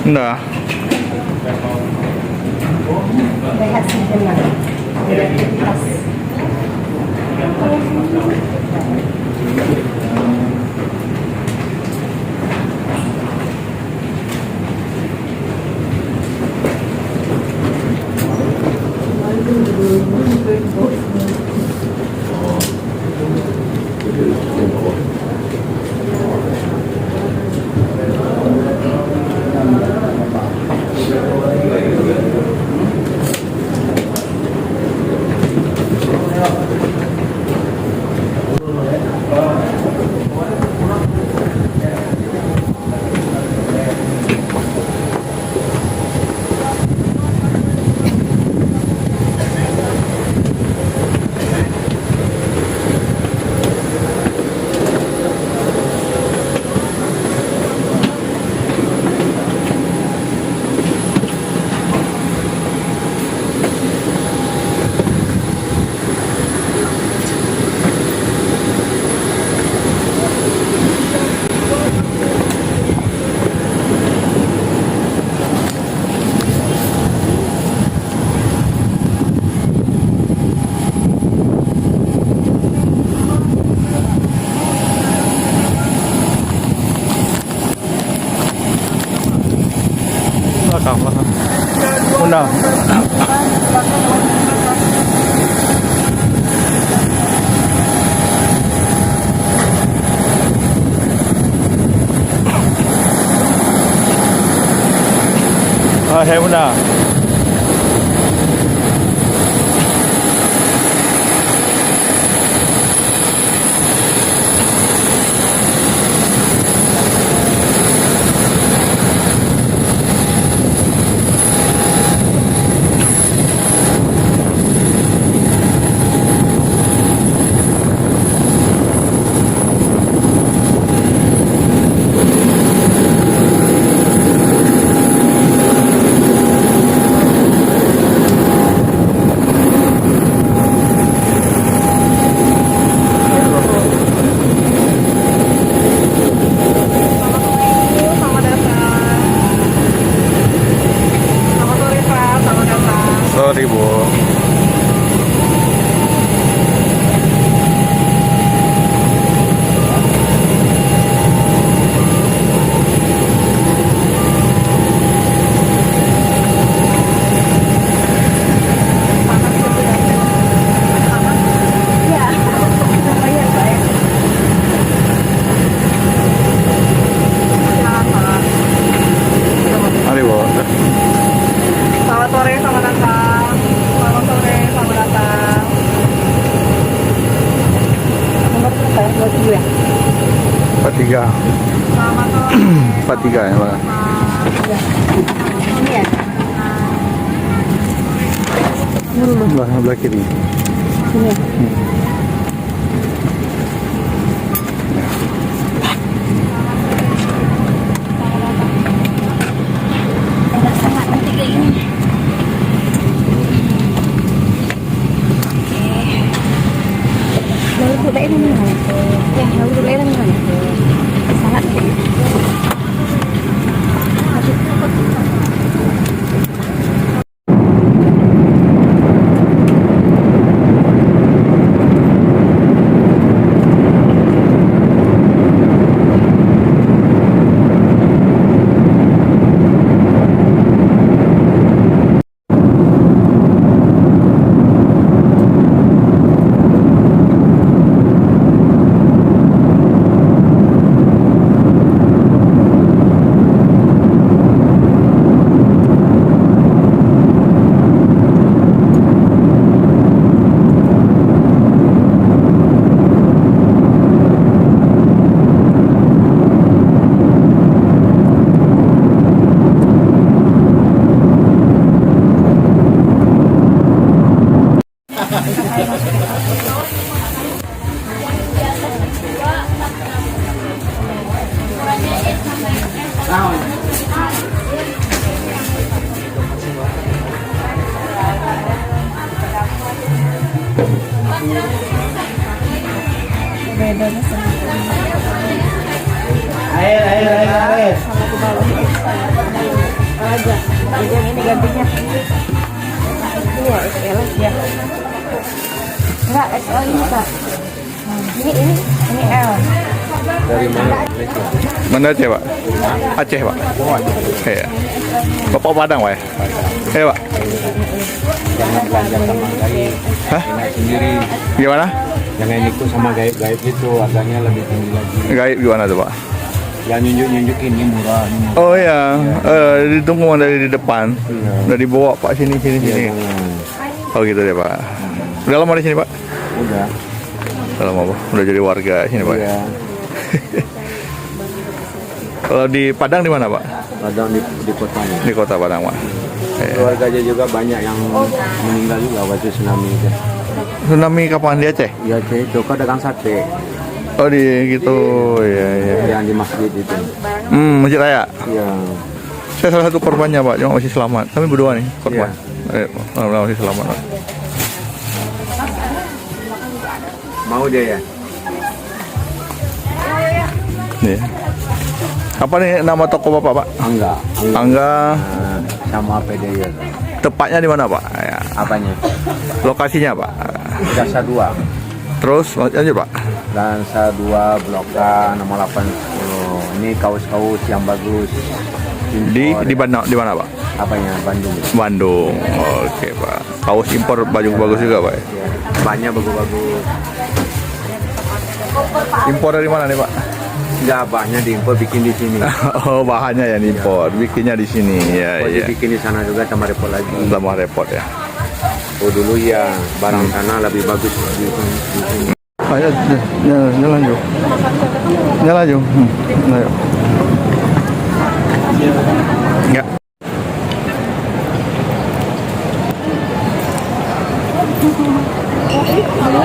Enggak. Rehat sejenak. Beraktivitas. Udah. Hai Bunda. Sorry Bu. Mari Bu. Selamat sore, selamat datang. Selamat sore, selamat datang. Nomor berapa ya? 27 ya? 43. Selamat sore. 43 ya Pak. Ini ya? Sebelah kiri. Ini ya? Sangat nanti kayak gini. Lalu duduk lagi mana? Ya, lalu duduk lagi mana? Sangat. Bedanya sama Air. aja. Yang ini gantinya. Ini ya XL ya. Enggak XL ini Kak. Ini L. Dari mana? Mana Aceh, Pak? Aceh, Pak. Iya. Bapak Padang, Pak ya? Iya, Pak. Jangan belanja sama gaib. Hah? Enak sendiri. Gimana? Jangan ikut sama gaib-gaib itu, harganya lebih tinggi lagi. Gaib gimana tuh, Pak? Ya nunjuk-nunjukin ini murah, ini murah. Oh iya, ditunggu dari di depan. Iya. Udah dibawa Pak sini. Ya, jangan. Oh gitu deh Pak. Udah lama di sini Pak? Udah. Udah lama Pak. Udah jadi warga sini Pak. Iya. Kalau di Padang di mana Pak? Kadang di kotanya. Di kota Padang Pak. Keluarganya juga banyak yang meninggal juga waktu tsunami itu. Tsunami kapan di Aceh? Ya, itu kan dagang sate Oh di gitu, iya. yang di masjid itu. Masjid Raya. Iya. Saya salah satu korbannya Pak, cuma masih selamat. Kami berdua nih korban. Iya. Masih selamat Pak. Mau dia ya? Iya. Apa nih nama toko Bapak Pak? Angga. Angga. Sama PD ya. Tepatnya di mana Pak? Ya. Apanya? Lokasinya Pak? Jasa 2. Terus lanjut Pak. Dansa 2 Blok A nomor 810. Ini kaos-kaos yang bagus. Impor. Di mana Pak? Apanya? Bandung. Bandung. Oke Pak. Kaos impor baju bagus juga Pak. Ya. Banyak bagus-bagus. Impor dari mana nih Pak? Enggak, banyak diimpor bikin di sini. Oh bahannya ya impor, bikinnya di sini ya. Kalau Iya. dibikin di sana juga tambah repot lagi. Tambah repot ya. Oh dulu ya barang sana lebih bagus di sini. Ayo, jalan yuk. Jalan yuk. Ayo. Ya. Mama.